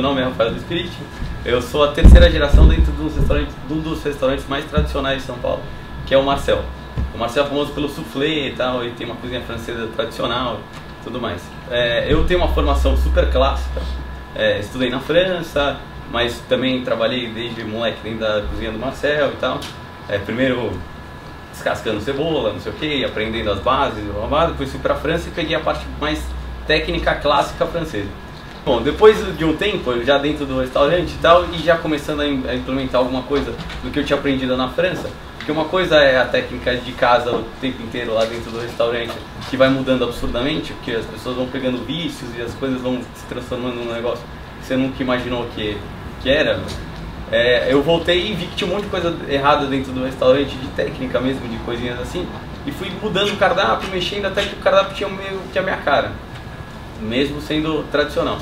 meu nome é Rafael do Spirit. Eu sou a terceira geração dentro de um dos restaurantes mais tradicionais de São Paulo, que é o Marcel. O Marcel é famoso pelo soufflé e tal, e tem uma cozinha francesa tradicional e tudo mais. Eu tenho uma formação super clássica, estudei na França, mas também trabalhei desde moleque dentro da cozinha do Marcel e tal. Primeiro descascando cebola, não sei o que, aprendendo as bases, depois fui pra França e peguei a parte mais técnica clássica francesa. Bom, depois de um tempo, já dentro do restaurante e tal, e já começando a implementar alguma coisa do que eu tinha aprendido na França, porque uma coisa é a técnica de casa o tempo inteiro lá dentro do restaurante, que vai mudando absurdamente, porque as pessoas vão pegando vícios e as coisas vão se transformando num negócio que você nunca imaginou que era. Eu voltei e vi que tinha um monte de coisa errada dentro do restaurante, de técnica mesmo, de coisinhas assim, e fui mudando o cardápio, mexendo até que o cardápio tinha meio que a minha cara, mesmo sendo tradicional.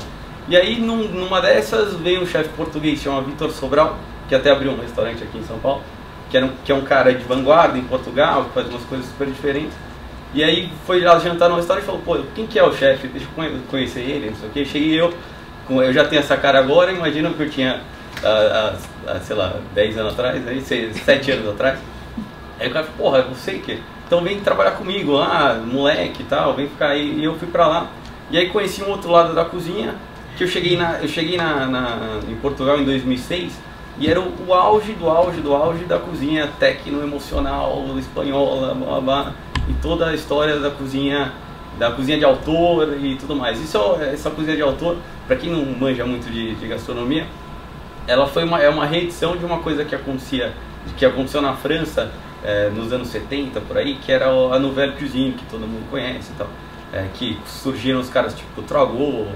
E aí numa dessas veio um chefe português chamado Vitor Sobral, que até abriu um restaurante aqui em São Paulo, que é um cara de vanguarda em Portugal, que faz umas coisas super diferentes. E aí foi lá jantar no restaurante e falou, pô, quem que é o chefe? Deixa eu conhecer ele, não sei o que. Cheguei eu já tenho essa cara agora, imagina que eu tinha sei lá, 10 anos atrás, 7 anos atrás. Aí o cara falou, porra, eu sei que, então vem trabalhar comigo lá, moleque e tal, vem ficar aí. E eu fui pra lá, e aí conheci um outro lado da cozinha, que eu cheguei em Portugal em 2006, e era o auge da cozinha tecno-emocional, espanhola, blá, blá, e toda a história da cozinha de autor e tudo mais. Essa cozinha de autor, pra quem não manja muito de gastronomia, ela é uma reedição de uma coisa que aconteceu na França nos anos 70, por aí, que era a Nouvelle Cuisine, que todo mundo conhece e tal. Que surgiram os caras tipo o Trogot,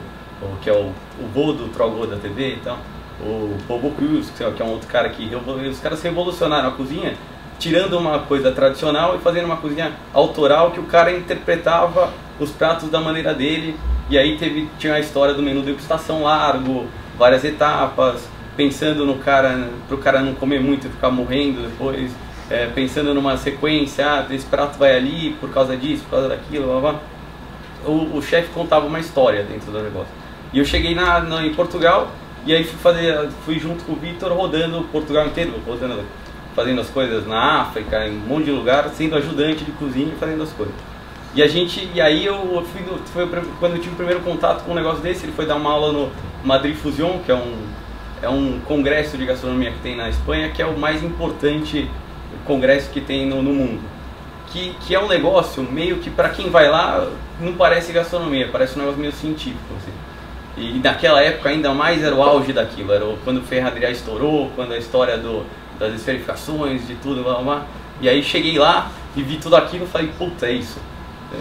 que é o vô do Trogot da TV e tal, o Paul Bocuse, que é um outro cara que os caras revolucionaram a cozinha, tirando uma coisa tradicional e fazendo uma cozinha autoral, que o cara interpretava os pratos da maneira dele. E aí tinha a história do menu degustação largo, várias etapas, pensando no cara, pro cara não comer muito e ficar morrendo depois, pensando numa sequência, esse prato vai ali por causa disso, por causa daquilo, blá, blá. O chefe contava uma história dentro do negócio. E eu cheguei em Portugal, e aí fui junto com o Vitor rodando Portugal inteiro, fazendo as coisas na África, em um monte de lugar, sendo ajudante de cozinha e fazendo as coisas. E aí foi quando eu tive o primeiro contato com um negócio desse. Ele foi dar uma aula no Madrid Fusion, que é um congresso de gastronomia que tem na Espanha, que é o mais importante congresso que tem no mundo. Que é um negócio meio que, para quem vai lá, não parece gastronomia, parece um negócio meio científico, assim. E naquela época ainda mais era o auge daquilo, era quando o Ferradriá estourou, quando a história das esferificações, de tudo, blá, blá. E aí cheguei lá e vi tudo aquilo e falei, puta, é isso.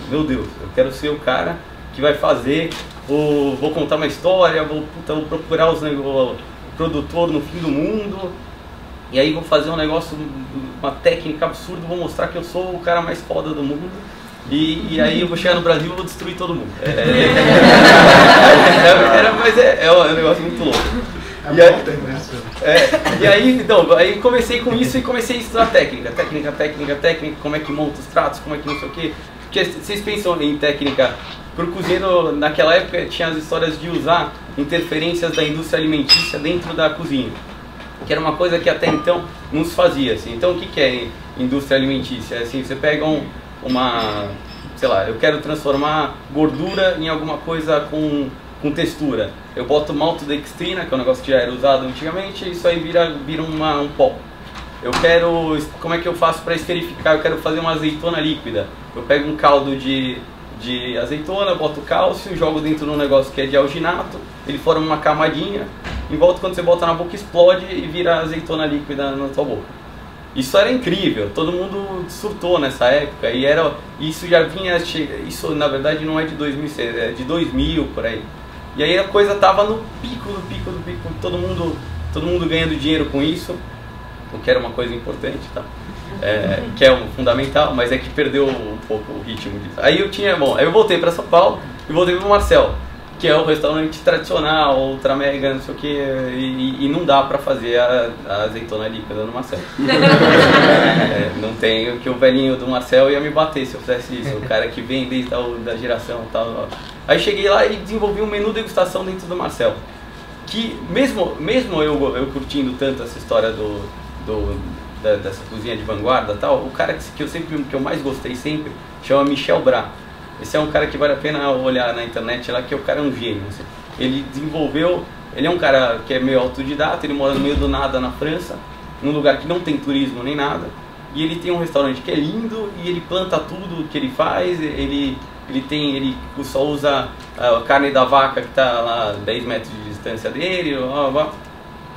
Meu Deus, eu quero ser o cara que vai fazer, vou contar uma história, vou procurar o produtor no fim do mundo, e aí vou fazer um negócio, uma técnica absurda, vou mostrar que eu sou o cara mais foda do mundo, e aí eu vou chegar no Brasil e vou destruir todo mundo. Mas é um negócio muito louco. E aí, então, aí comecei com isso e comecei a estudar técnica, como é que monta os pratos, como é que não sei o que. Porque vocês pensam em técnica, pro cozinheiro naquela época tinha as histórias de usar interferências da indústria alimentícia dentro da cozinha, que era uma coisa que até então não se fazia, assim. Então o que é indústria alimentícia? Assim, você pega sei lá, eu quero transformar gordura em alguma coisa com textura. Eu boto maltodextrina, que é um negócio que já era usado antigamente, e isso aí vira um pó. Como é que eu faço para esferificar? Eu quero fazer uma azeitona líquida. Eu pego um caldo de azeitona, boto cálcio, jogo dentro de um negócio que é de alginato, ele forma uma camadinha, em volta quando você bota na boca explode e vira azeitona líquida na sua boca. Isso era incrível, todo mundo surtou nessa época, e isso já vinha, isso na verdade não é de 2006, é de 2000 por aí. E aí a coisa tava no pico, todo mundo ganhando dinheiro com isso, o que era uma coisa importante, tá? Que é fundamental, mas é que perdeu um pouco o ritmo disso. Aí eu voltei para São Paulo e voltei para o Marcel, que é o restaurante tradicional, ultra mega, não sei o que, e não dá pra fazer a azeitona líquida no Marcel. Não tem, que o velhinho do Marcel ia me bater se eu fizesse isso, o cara que vem desde da geração e tal. Aí cheguei lá e desenvolvi um menu degustação dentro do Marcel. que mesmo eu curtindo tanto essa história dessa cozinha de vanguarda e tal, o cara que eu mais gostei sempre chama Michel Bras. Esse é um cara que vale a pena olhar na internet lá, que o cara é um gênio. Assim. Ele é um cara que é meio autodidata, ele mora no meio do nada na França, num lugar que não tem turismo nem nada, e ele tem um restaurante que é lindo, e ele planta tudo que ele faz, ele só usa a carne da vaca que está lá 10 metros de distância dele,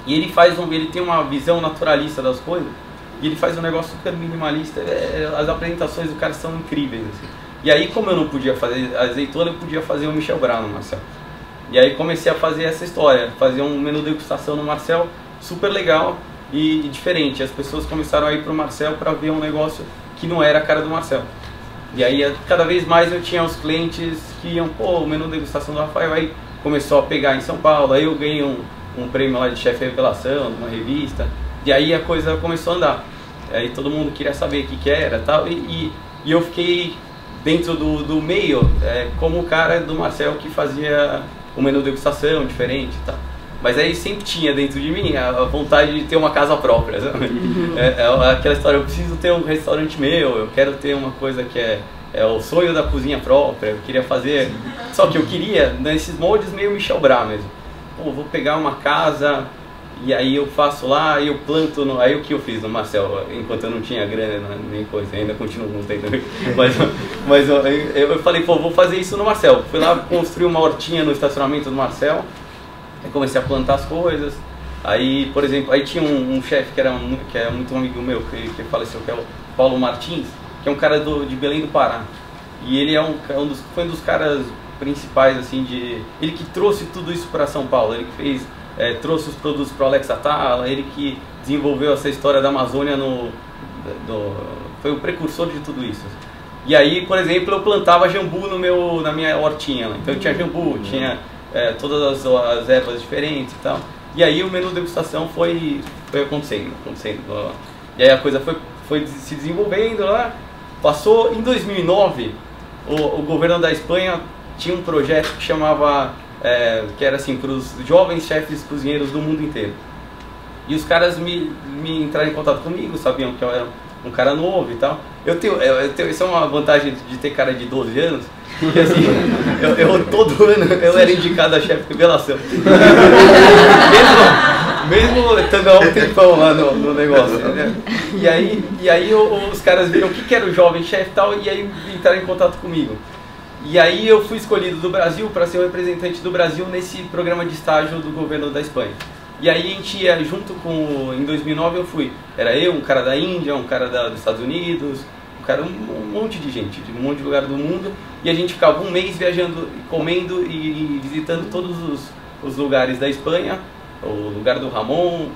e ele tem uma visão naturalista das coisas, e ele faz um negócio super minimalista. As apresentações do cara são incríveis, assim. E aí, como eu não podia fazer azeitona, eu podia fazer o Michel Bras no Marcel. E aí comecei a fazer essa história, fazer um menu degustação no Marcel, super legal e diferente. As pessoas começaram a ir pro Marcel para ver um negócio que não era a cara do Marcel. E aí, cada vez mais eu tinha os clientes que iam, pô, o menu degustação do Rafael, aí começou a pegar em São Paulo, aí eu ganhei um prêmio lá de chefe revelação, numa revista, e aí a coisa começou a andar. Aí todo mundo queria saber o que era tal, e eu fiquei dentro do meio, como o cara do Marcel que fazia o menu degustação diferente e tal. Mas aí sempre tinha dentro de mim a vontade de ter uma casa própria, sabe? Aquela história, eu preciso ter um restaurante meu, eu quero ter uma coisa que é o sonho da cozinha própria, eu queria fazer... Só que eu queria, nesses moldes, meio Michel Bras mesmo. Pô, vou pegar uma casa e aí eu faço lá, e eu planto... Aí o que eu fiz no Marcel, enquanto eu não tinha grana nem coisa, ainda continuo não tendo. Mas eu falei, pô, vou fazer isso no Marcel. Fui lá construir uma hortinha no estacionamento do Marcel. Aí comecei a plantar as coisas. Aí, por exemplo, aí tinha um chefe que é muito amigo meu, que faleceu, que é o Paulo Martins, que é um cara de Belém do Pará. E ele foi um dos caras principais, assim, ele que trouxe tudo isso para São Paulo. Ele que trouxe os produtos para o Alex Atala, ele que desenvolveu essa história da Amazônia, foi o precursor de tudo isso. E aí, por exemplo, eu plantava jambu na minha hortinha. Então eu tinha jambu, tinha... todas as ervas diferentes e tal. E aí o menu degustação foi acontecendo. E aí a coisa foi se desenvolvendo lá. Passou em 2009, o governo da Espanha tinha um projeto que chamava, que era assim, para os jovens chefes cozinheiros do mundo inteiro. E os caras me entraram em contato comigo, sabiam que eu era um cara novo e tal. Isso é uma vantagem de ter cara de 12 anos. E assim, todo ano eu era indicado a chefe revelação. mesmo estando há um tempão lá no negócio, né? E aí os caras viram o que era o jovem chefe e tal, e aí entraram em contato comigo. E aí eu fui escolhido do Brasil para ser o representante do Brasil nesse programa de estágio do governo da Espanha. E aí a gente ia junto em 2009 era eu, um cara da Índia, um cara dos Estados Unidos, um monte de gente, de um monte de lugar do mundo, e a gente ficava um mês viajando, comendo e visitando todos os lugares da Espanha, o lugar do Ramon,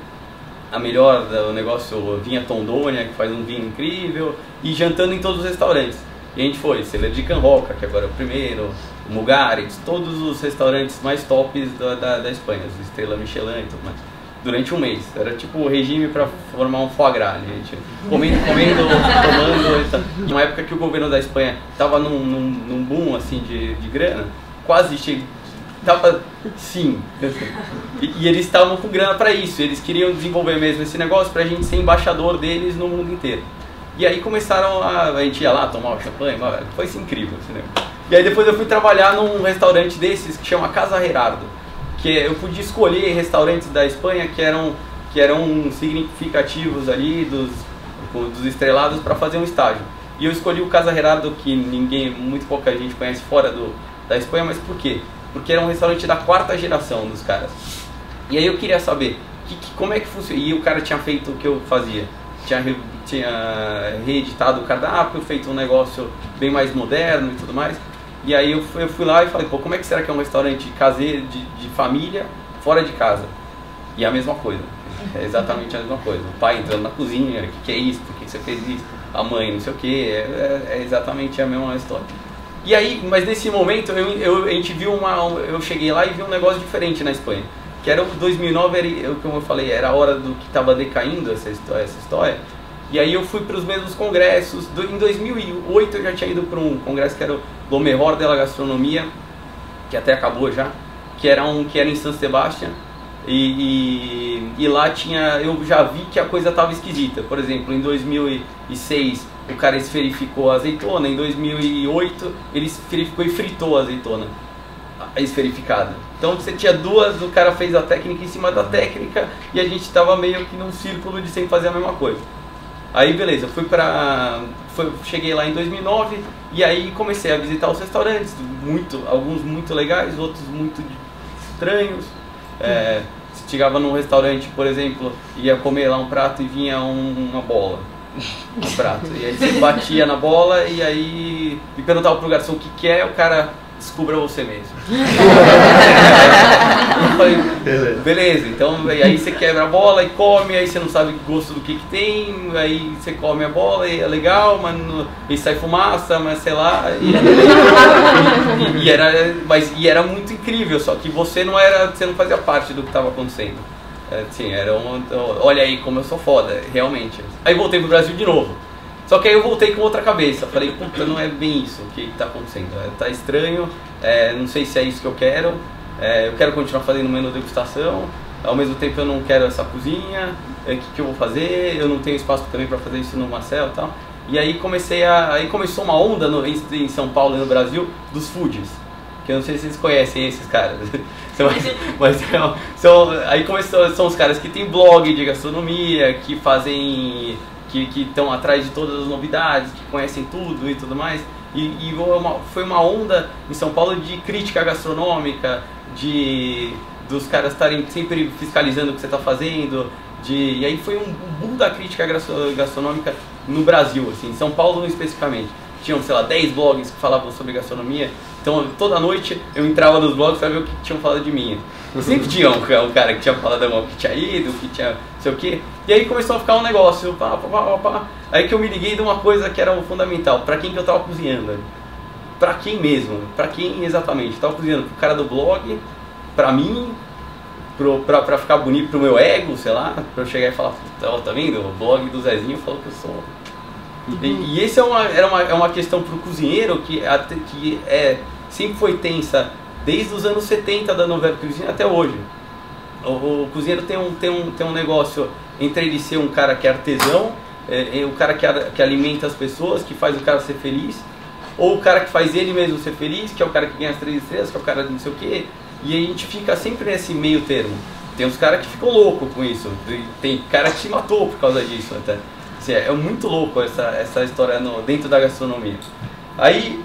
o negócio Vinha Tondônia, que faz um vinho incrível, e jantando em todos os restaurantes. E a gente foi, Cellar de Can Roca, que agora é o primeiro, o Mugaritz, todos os restaurantes mais tops da Espanha, os Estrela Michelin e tudo mais. Durante um mês, era tipo o regime para formar um foie gras, gente. Comendo, tomando. Numa época que o governo da Espanha estava num boom assim de grana, quase tava sim. E eles estavam com grana para isso, eles queriam desenvolver mesmo esse negócio para a gente ser embaixador deles no mundo inteiro. E aí começaram a gente ia lá tomar o champanhe, foi incrível esse negócio. E aí depois eu fui trabalhar num restaurante desses que chama Casa Gerardo, que eu podia escolher restaurantes da Espanha que eram significativos ali, dos estrelados, para fazer um estágio. E eu escolhi o Casa Gerardo, que muito pouca gente conhece fora da Espanha, mas por quê? Porque era um restaurante da 4ª geração dos caras. E aí eu queria saber como é que funciona. E o cara tinha feito o que eu fazia. Tinha reeditado o cardápio, feito um negócio bem mais moderno e tudo mais. E aí eu fui lá e falei, pô, como é que será que é um restaurante caseiro, de família, fora de casa? E é a mesma coisa, é exatamente a mesma coisa. O pai entrando na cozinha, o que é isso, por que você fez isso? A mãe, não sei o que, é exatamente a mesma história. E aí, mas nesse momento, a gente viu eu cheguei lá e vi um negócio diferente na Espanha. Que era o 2009, como eu falei, era a hora do que estava decaindo essa história. E aí eu fui para os mesmos congressos. Em 2008 eu já tinha ido para um congresso que era o Lo Mejor de la Gastronomia, que até acabou já, que era em San Sebastián. E lá eu já vi que a coisa estava esquisita. Por exemplo, em 2006 o cara esferificou a azeitona, em 2008 ele esferificou e fritou a azeitona esferificada. Então você tinha duas, o cara fez a técnica em cima da técnica e a gente estava meio que num círculo de sempre fazer a mesma coisa. Aí beleza, cheguei lá em 2009 e aí comecei a visitar os restaurantes, alguns muito legais, outros muito estranhos. Chegava num restaurante, por exemplo, ia comer lá um prato e vinha uma bola no prato. E aí você batia na bola e perguntava pro garçom o que é, o cara descubra você mesmo. Eu falei, beleza, então aí você quebra a bola e come, aí você não sabe o gosto do que tem, aí você come a bola e é legal, e sai fumaça, mas sei lá. E era muito incrível, só que você não fazia parte do que estava acontecendo. Assim, olha aí como eu sou foda, realmente. Aí voltei pro Brasil de novo. Só que aí eu voltei com outra cabeça, falei, puta, não é bem isso que está acontecendo, tá estranho, não sei se é isso que eu quero continuar fazendo menu degustação, ao mesmo tempo eu não quero essa cozinha, o que eu vou fazer, eu não tenho espaço também para fazer isso no Marcel e tal. E aí começou uma onda em São Paulo e no Brasil dos foodies, que eu não sei se vocês conhecem esses caras. Aí são os caras que tem blog de gastronomia, que fazem... que estão atrás de todas as novidades, que conhecem tudo e tudo mais. Foi uma onda em São Paulo de crítica gastronômica, dos caras estarem sempre fiscalizando o que você está fazendo. E aí foi um boom da crítica gastronômica no Brasil, assim, em São Paulo especificamente. Tinham, sei lá, 10 blogs que falavam sobre gastronomia. Então toda noite eu entrava nos blogs para ver o que tinham falado de mim. Sempre tinha um cara que tinha falado que tinha ido, que tinha não sei o que. E aí começou a ficar um negócio, aí que eu me liguei de uma coisa que era o fundamental. Pra quem que eu tava cozinhando? Pra quem mesmo? Pra quem exatamente? Eu tava cozinhando pro cara do blog, pra mim, pra ficar bonito pro meu ego, sei lá. Pra eu chegar e falar, tá vendo? O blog do Zezinho falou que eu sou... E esse é uma questão pro cozinheiro que sempre foi tensa desde os anos 70 da novela cozinha até hoje. O cozinheiro tem um negócio entre ele ser um cara que é artesão, o cara que alimenta as pessoas, que faz o cara ser feliz, ou o cara que faz ele mesmo ser feliz, que é o cara que ganha as 3 estrelas, que é o cara de não sei o quê. E a gente fica sempre nesse meio termo. Tem uns caras que ficam loucos com isso, tem cara que se matou por causa disso até. É muito louco essa história dentro da gastronomia. Aí,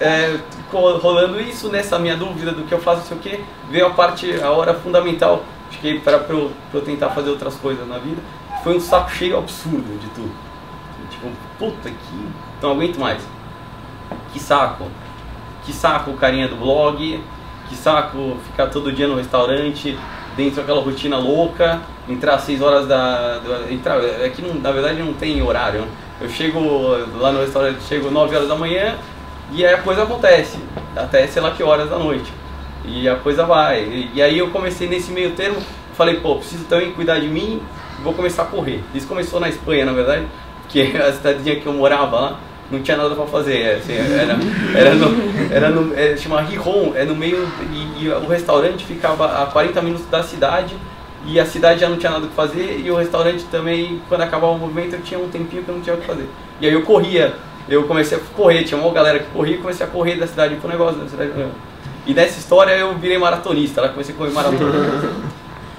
rolando isso, nessa minha dúvida do que eu faço, não sei o que, veio a hora fundamental, acho que para eu tentar fazer outras coisas na vida, foi um saco cheio absurdo de tudo. Tipo, puta que... não aguento mais. Que saco o carinha do blog, que saco ficar todo dia no restaurante, dentro daquela rotina louca, entrar às 6 horas aqui na verdade não tem horário, né? Eu chego lá no restaurante, chego 9 horas da manhã e aí a coisa acontece, até sei lá que horas da noite. E a coisa vai. E aí eu comecei nesse meio termo, falei, pô, preciso também cuidar de mim, vou começar a correr. Isso começou na Espanha, na verdade, que a cidadezinha que eu morava lá, não tinha nada pra fazer, assim, chama Gijón, no meio, e o restaurante ficava a 40 minutos da cidade, e a cidade já não tinha nada o que fazer, e o restaurante também, quando acabava o movimento, eu tinha um tempinho que eu não tinha o que fazer. E aí eu corria, eu comecei a correr, tinha uma galera que corria, e comecei a correr da cidade pro negócio da cidade. E nessa história eu virei maratonista, lá comecei a correr maratona.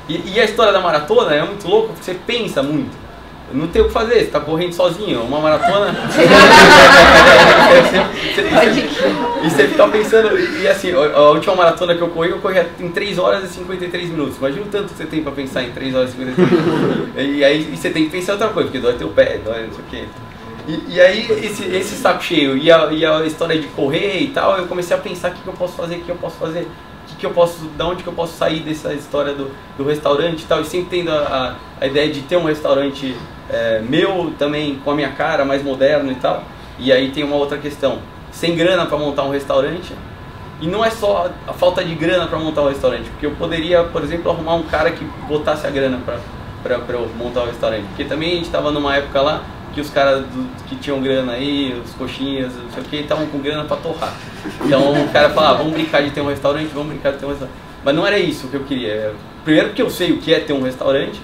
E a história da maratona é muito louco, porque você pensa muito. Não tem o que fazer, você está correndo sozinho, uma maratona. E você fica pensando, e assim, a última maratona que eu corri em 3 horas e 53 minutos. Imagina o tanto que você tem para pensar em 3 horas e 53 minutos. E aí você tem que pensar em outra coisa, porque dói teu pé, dói não sei o quê. E aí esse saco cheio e a história de correr e tal, eu comecei a pensar o que eu posso fazer, da onde que eu posso sair dessa história do restaurante e tal, e sempre tendo a ideia de ter um restaurante meu também, com a minha cara, mais moderno e tal. E aí tem uma outra questão, sem grana para montar um restaurante, e não é só a falta de grana para montar um restaurante, porque eu poderia, por exemplo, arrumar um cara que botasse a grana para eu montar um restaurante, porque também a gente estava numa época lá que os caras que tinham grana aí, os coxinhas, não sei o que, estavam com grana para torrar. Então o cara falava, vamos brincar de ter um restaurante, vamos brincar de ter um restaurante. Mas não era isso que eu queria. primeiro porque eu sei o que é ter um restaurante,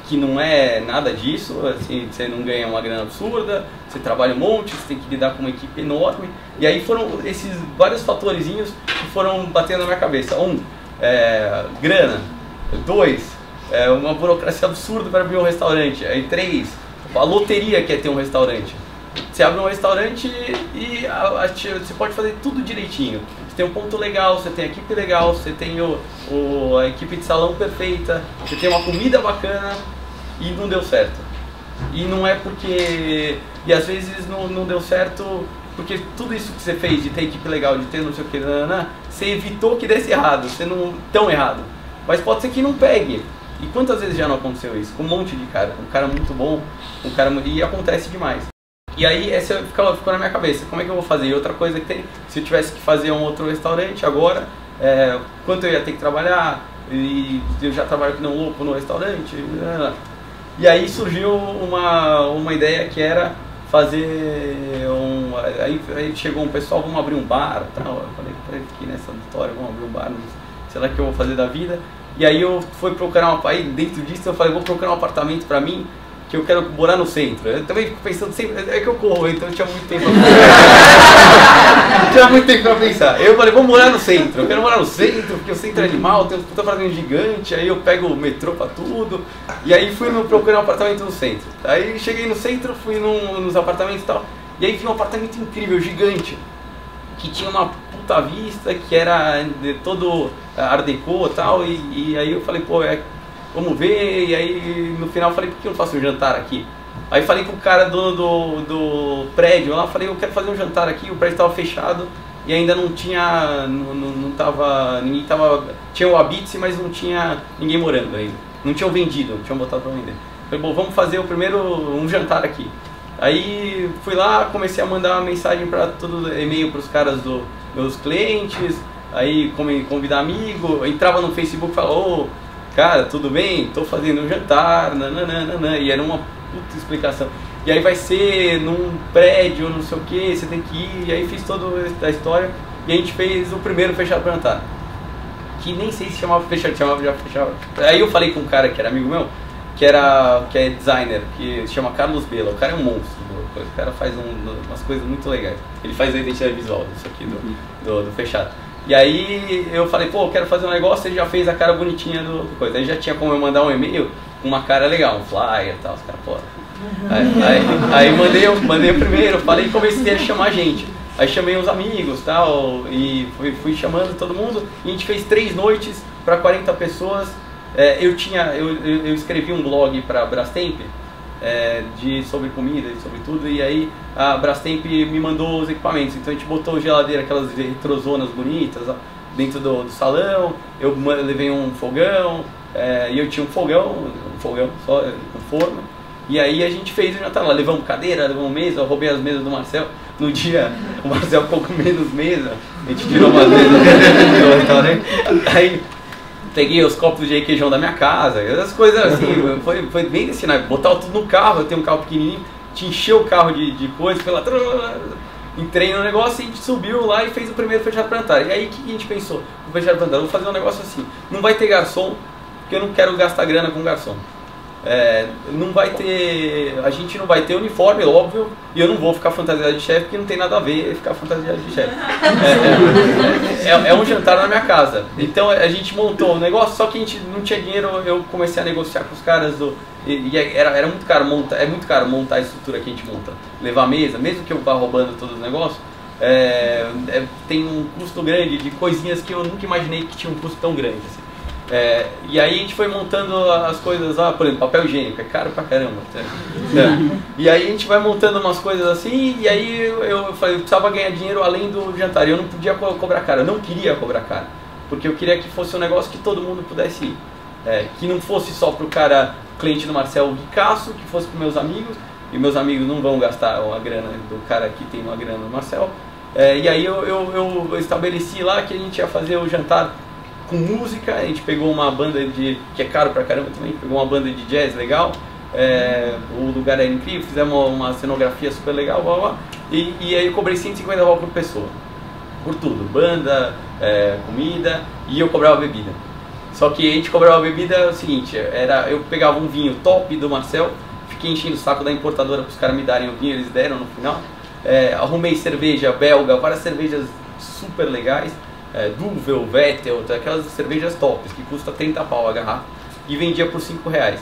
que não é nada disso, assim, você não ganha uma grana absurda, você trabalha um monte, você tem que lidar com uma equipe enorme. E aí foram esses vários fatorzinhos que foram batendo na minha cabeça. Grana. 2, uma burocracia absurda para abrir um restaurante. Aí 3, a loteria que é ter um restaurante. Você abre um restaurante e você pode fazer tudo direitinho. Você tem um ponto legal, você tem a equipe legal, você tem a equipe de salão perfeita, você tem uma comida bacana e não deu certo. E não é porque... E às vezes não deu certo porque tudo isso que você fez, de ter equipe legal, de ter não sei o que, você evitou que desse errado, você não tão errado. Mas pode ser que não pegue. E quantas vezes já não aconteceu isso? Com um monte de cara, um cara muito bom, e acontece demais. E aí essa ficou na minha cabeça, como é que eu vou fazer? E outra coisa que tem, se eu tivesse que fazer um outro restaurante agora, quanto eu ia ter que trabalhar, e eu já trabalho aqui não louco no restaurante. E aí surgiu uma ideia que era fazer aí chegou um pessoal, vamos abrir um bar, tal. Eu falei, aqui nessa história, vamos abrir um bar, sei lá o que eu vou fazer da vida. E aí eu fui procurar aí dentro disso eu falei, vou procurar um apartamento pra mim, que eu quero morar no centro. Eu também fico pensando sempre, é que eu corro, então eu tinha muito tempo pra pensar. Eu falei, vou morar no centro, eu quero morar no centro, porque o centro é animal, tem um puta apartamento gigante, aí eu pego o metrô pra tudo. E aí fui procurar um apartamento no centro. Aí cheguei no centro, fui nos apartamentos e tal, e aí vi um apartamento incrível, gigante, que tinha uma puta vista, que era todo art déco e tal, e aí eu falei, pô, vamos ver, e aí no final eu falei, por que eu não faço um jantar aqui? Aí falei com o cara do prédio lá, falei, eu quero fazer um jantar aqui, o prédio estava fechado e ainda não tinha, ninguém tava, tinha o Habite, mas não tinha ninguém morando ainda, não tinham vendido, não tinham botado para vender. Falei, bom, vamos fazer um jantar aqui. Aí fui lá, comecei a mandar uma mensagem para todo e-mail para os caras meus clientes, aí convidar amigo, entrava no Facebook e falava, cara, tudo bem? Tô fazendo um jantar, nananana, e era uma puta explicação. E aí vai ser num prédio, não sei o que, você tem que ir, e aí fiz toda a história, e a gente fez o primeiro fechado para jantar. Que nem sei se chamava fechado, já fechava. Aí eu falei com um cara que era amigo meu, que é designer, que se chama Carlos Bela, o cara é um monstro, o cara faz umas coisas muito legais. Ele faz a identidade visual disso aqui do fechado. E aí eu falei, pô, eu quero fazer um negócio, ele já fez a cara bonitinha do coisa. Aí já tinha como eu mandar um e-mail com uma cara legal, um flyer e tal, os caras, pô. Aí mandei o primeiro, falei e comecei a chamar gente. Aí chamei uns amigos tal, e fui chamando todo mundo, e a gente fez 3 noites para 40 pessoas. Eu escrevi um blog para a Brastemp, sobre comida e sobre tudo, e aí a Brastemp me mandou os equipamentos, então a gente botou geladeira, aquelas retrozonas bonitas dentro do salão, eu levei um fogão, e eu tinha um fogão só, um forno, e aí a gente fez o jantar lá, levamos cadeira, levamos mesa, eu roubei as mesas do Marcel, no dia o Marcel um pouco menos mesa, a gente tirou umas mesas do restaurante, aí peguei os copos de requeijão da minha casa, essas coisas assim, foi bem desse naipe. Botava tudo no carro, eu tenho um carro pequenininho, te encheu o carro de coisas, entrei no negócio e a gente subiu lá e fez o primeiro fechado para jantar. E aí o que a gente pensou? O fechado para jantar, vou fazer um negócio assim, não vai ter garçom, porque eu não quero gastar grana com garçom. Não vai ter, a gente não vai ter uniforme, óbvio, e eu não vou ficar fantasiado de chefe, porque não tem nada a ver ficar fantasiado de chefe. É um jantar na minha casa. Então a gente montou o negócio, só que a gente não tinha dinheiro, eu comecei a negociar com os caras era muito caro montar, é muito caro montar a estrutura que a gente monta. Levar a mesa, mesmo que eu vá roubando todos os negócios, tem um custo grande de coisinhas que eu nunca imaginei que tinha um custo tão grande assim. E aí a gente foi montando as coisas lá, por exemplo, papel higiênico, é caro pra caramba. E aí a gente vai montando umas coisas assim, e aí eu falei, eu precisava ganhar dinheiro além do jantar, eu não podia cobrar caro, eu não queria cobrar caro, porque eu queria que fosse um negócio que todo mundo pudesse ir, que não fosse só pro cara, cliente do Marcel ricaço, que fosse pros meus amigos, e meus amigos não vão gastar a grana do cara que tem uma grana no Marcel. E aí eu estabeleci lá que a gente ia fazer o jantar com música, a gente pegou uma banda que é caro pra caramba também, pegou uma banda de jazz legal, o lugar era incrível, fizemos uma cenografia super legal, blá, blá, e aí eu cobrei 150 reais por pessoa, por tudo, banda, comida, e eu cobrava bebida. Só que a gente cobrava a bebida, o seguinte, eu pegava um vinho top do Marcel, fiquei enchendo o saco da importadora para os caras me darem o vinho, eles deram no final. Arrumei cerveja belga, várias cervejas super legais, Duvel, Vettel, aquelas cervejas tops, que custa 30 pau a garrafa, e vendia por 5 reais.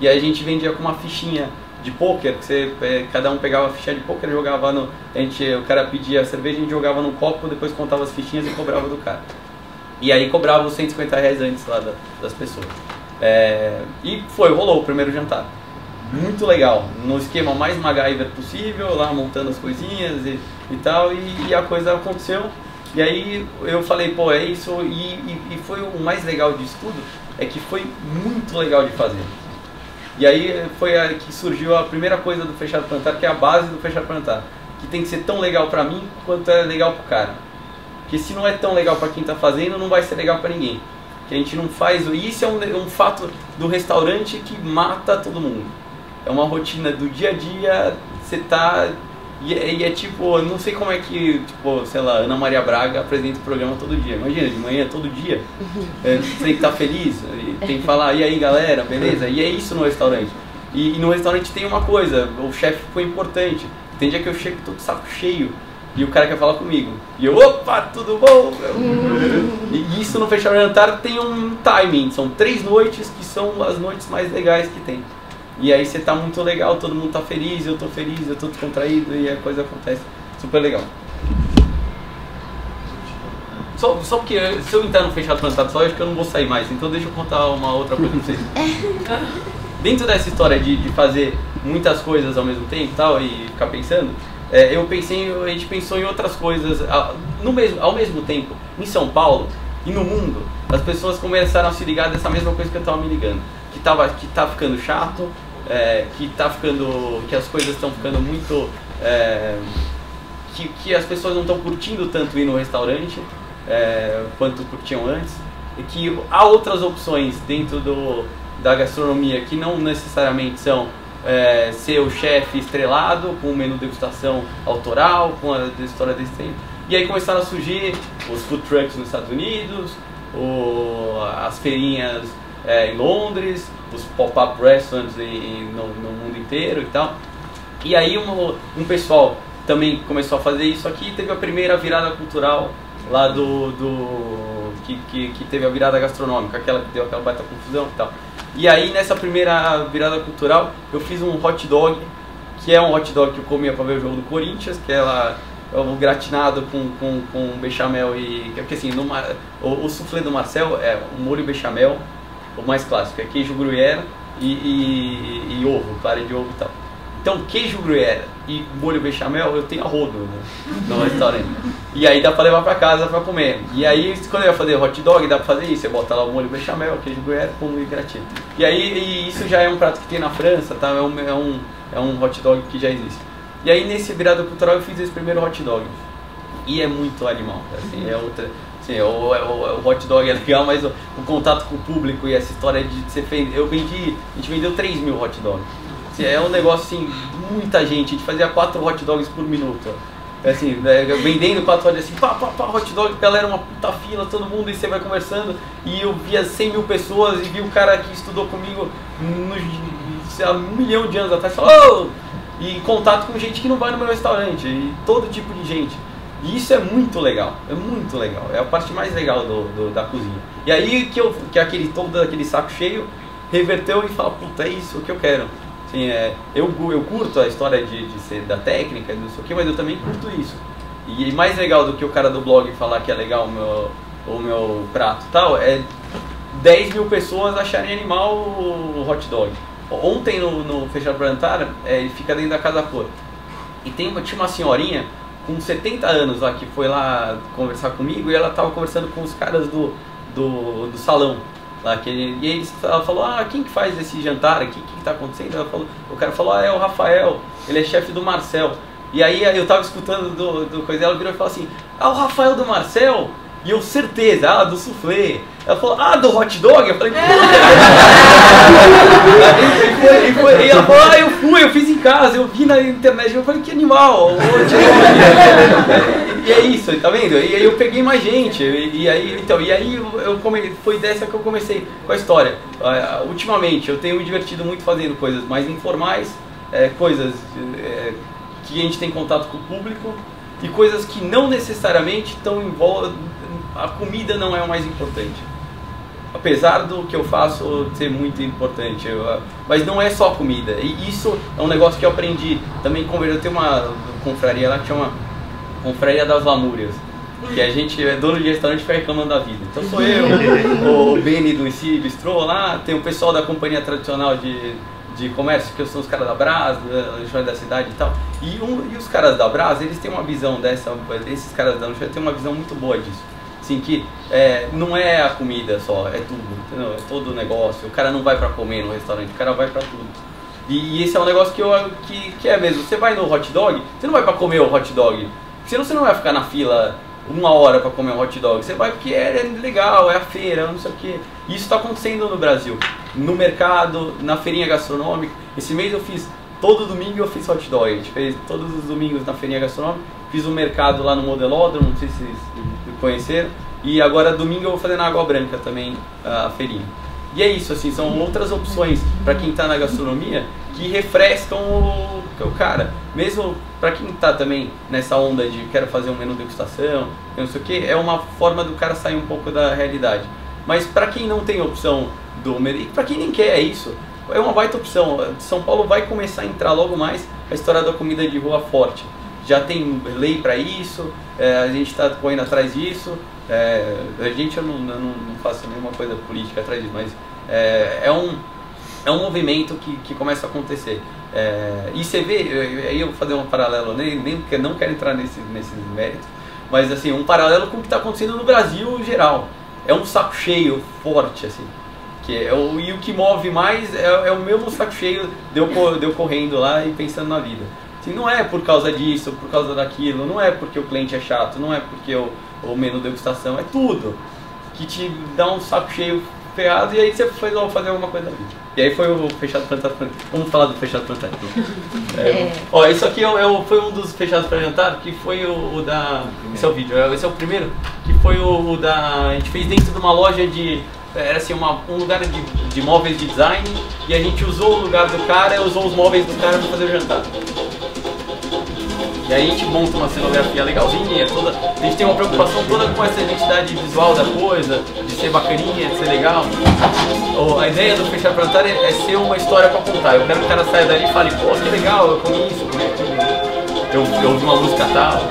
E aí a gente vendia com uma fichinha de pôquer, que cada um pegava a fichinha de pôquer e jogava o cara pedia a cerveja, a gente jogava num copo, depois contava as fichinhas e cobrava do cara. E aí cobrava os 150 reais antes lá das pessoas. E rolou o primeiro jantar. Muito legal, no esquema mais MacGyver possível, lá montando as coisinhas e tal, e a coisa aconteceu. E aí eu falei, pô, é isso, e foi o mais legal disso tudo, é que foi muito legal de fazer. E aí foi aí que surgiu a primeira coisa do Fechado para Plantar, que é a base do Fechado para Plantar, que tem que ser tão legal pra mim quanto é legal pro cara. Porque se não é tão legal pra quem tá fazendo, não vai ser legal pra ninguém. Que a gente não faz, e isso é um fato do restaurante que mata todo mundo. É uma rotina do dia a dia, você tá... E é tipo, não sei como é que, tipo, sei lá, Ana Maria Braga apresenta o programa todo dia. Imagina, de manhã, todo dia. Você tem que estar feliz, tem que falar, e aí galera, beleza? E é isso no restaurante. E no restaurante tem uma coisa, o chefe foi importante. Tem dia que eu chego todo saco cheio e o cara quer falar comigo. E eu, opa, tudo bom? E isso no Fechado para Jantar tem um timing, são 3 noites que são as noites mais legais que tem. E aí você tá muito legal, todo mundo tá feliz, eu tô descontraído e a coisa acontece super legal. Só porque se eu entrar no Fechado para Jantar só, eu acho que eu não vou sair mais, então deixa eu contar uma outra coisa pra vocês. Dentro dessa história de fazer muitas coisas ao mesmo tempo e tal, e ficar pensando, a gente pensou em outras coisas ao mesmo tempo, em São Paulo e no mundo. As pessoas começaram a se ligar dessa mesma coisa que eu tava me ligando, que tá ficando chato, que as coisas estão ficando muito, que as pessoas não estão curtindo tanto ir no restaurante quanto curtiam antes, e que há outras opções dentro da gastronomia que não necessariamente são ser o chefe estrelado com o menu degustação autoral, com a história desse tempo. E aí começaram a surgir os food trucks nos Estados Unidos, as feirinhas em Londres, os pop-up restaurants no mundo inteiro e tal. E aí um pessoal também começou a fazer isso aqui, e teve a primeira virada cultural lá que teve a virada gastronômica, aquela que deu aquela baita confusão e tal. E aí nessa primeira virada cultural eu fiz um hot dog, que é um hot dog que eu comia para ver o jogo do Corinthians, que é o gratinado com bechamel porque assim, o soufflé do Marcel é o molho bechamel, o mais clássico, é queijo gruyère e ovo, clara de ovo e tal. Então queijo gruyère e molho bechamel eu tenho a rodo, né, no restaurante. E aí dá pra levar pra casa pra comer. E aí quando eu ia fazer hot dog dá pra fazer isso, você bota lá o molho bechamel, queijo gruyère com gratinado. E aí isso já é um prato que tem na França, tá? É um hot dog que já existe. E aí nesse virada cultural eu fiz esse primeiro hot dog. E é muito animal, assim, o hot dog é legal, mas o contato com o público e essa história de ser feito. A gente vendeu 3 mil hot dogs. Assim, é um negócio assim, muita gente, a gente fazia 4 hot dogs por minuto. Assim, vendendo 4 horas assim, hot dog, galera, uma puta fila, todo mundo, e você vai conversando. E eu via 100 mil pessoas e vi o cara que estudou comigo há 1 milhão de anos atrás, falou, e contato com gente que não vai no meu restaurante, e todo tipo de gente. E isso é muito legal, é a parte mais legal da cozinha. E aí que todo aquele saco cheio reverteu e fala, puta, é isso que eu quero. Assim, eu curto a história de ser da técnica, não sei o que, mas eu também curto isso. E mais legal do que o cara do blog falar que é legal o meu prato e tal, é 10 mil pessoas acharem animal o hot dog. Ontem no Fechado para Jantar, fica dentro da Casa Cor. E tinha uma senhorinha com 70 anos lá que foi lá conversar comigo, e ela tava conversando com os caras do salão lá, ela falou, quem que faz esse jantar aqui, o que tá acontecendo? O cara falou, é o Rafael, ele é chefe do Marcel. E aí eu tava escutando do coisa, ela virou e falou assim, o Rafael do Marcel, E eu, certeza, do soufflé. Ela falou, do hot dog? Eu falei, e ela falou, eu fiz em casa, eu vi na internet, eu falei, que animal, hot dog. E é isso, tá vendo? E aí eu peguei mais gente, e aí foi dessa que eu comecei com a história. Ultimamente eu tenho me divertido muito fazendo coisas mais informais, coisas que a gente tem contato com o público, e coisas que não necessariamente estão envolvidas. A comida não é o mais importante, apesar do que eu faço ser muito importante, mas não é só comida. E isso é um negócio que eu aprendi também. Eu tenho uma confraria lá que chama Confraria das Lamúrias, que a gente é dono de restaurante e fica reclamando da vida. Então sou eu, o Beni do IC Bistrô lá, tem o pessoal da companhia tradicional de comércio, que são os caras da Brás, da cidade e tal. E os caras da Brás, eles têm uma visão esses caras da Lanchonete têm uma visão muito boa disso. Assim, que não é a comida só, é tudo, entendeu? É todo o negócio. O cara não vai pra comer no restaurante, o cara vai pra tudo. E esse é um negócio que é mesmo. Você vai no hot dog, você não vai pra comer o hot dog, senão você não vai ficar na fila 1 hora pra comer um hot dog. Você vai porque é legal, é a feira, não sei o que. E isso tá acontecendo no Brasil, no mercado, na feirinha gastronômica. Esse mês todo domingo eu fiz hot dog. A gente fez todos os domingos na feirinha gastronômica. Fiz um mercado lá no Modelódromo, não sei se vocês conheceram. E agora domingo eu vou fazer na Água Branca também a feirinha. E é isso, assim, são outras opções para quem está na gastronomia que refrescam o cara. Mesmo para quem está também nessa onda de quero fazer um menu degustação, não sei o que, é uma forma do cara sair um pouco da realidade. Mas para quem não tem opção e para quem nem quer isso, é uma baita opção. São Paulo vai começar a entrar logo mais a história da comida de rua forte. Já tem lei para isso, a gente está correndo atrás disso. Eu não faço nenhuma coisa política atrás disso, mas é um movimento que começa a acontecer. E você vê, aí eu vou fazer um paralelo, porque não quero entrar nesses méritos, mas assim, um paralelo com o que está acontecendo no Brasil em geral. É um saco cheio forte, assim. E o que move mais é o mesmo saco cheio de eu correndo lá e pensando na vida. Assim, não é por causa disso, por causa daquilo, não é porque o cliente é chato, não é porque o menu degustação, é tudo que te dá um saco cheio ferrado, e aí você foi lá fazer alguma coisa da vida. E aí foi o Fechado para Jantar. Vamos falar do Fechado para Jantar. Isso aqui foi um dos Fechados para Jantar, que foi o da... Esse é o vídeo, esse é o primeiro, que foi o da... A gente fez dentro de uma loja era assim, um lugar de móveis de design, e a gente usou o lugar do cara, usou os móveis do cara para fazer o jantar. E aí a gente monta uma cenografia legalzinha, a gente tem uma preocupação toda com essa identidade visual da coisa, de ser bacaninha, de ser legal. A ideia do Fechado para Jantar é ser uma história para contar. Eu quero que o cara saia dali e fale, pô, que legal, eu comi isso, comi aquilo, eu ouvi uma música tal.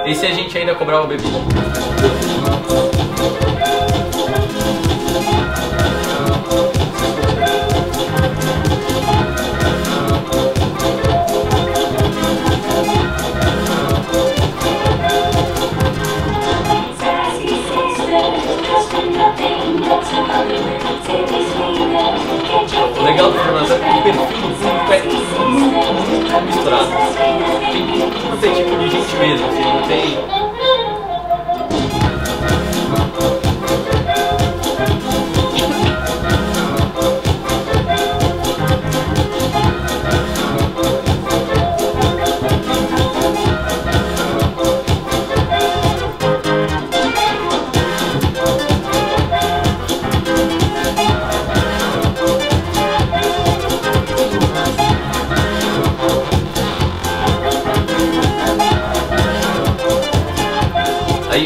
E se a gente ainda cobrava bebida? O legal do formato é que o perfil do público é muito misturado. Tem tudo quanto é tipo de gente mesmo, assim, não tem...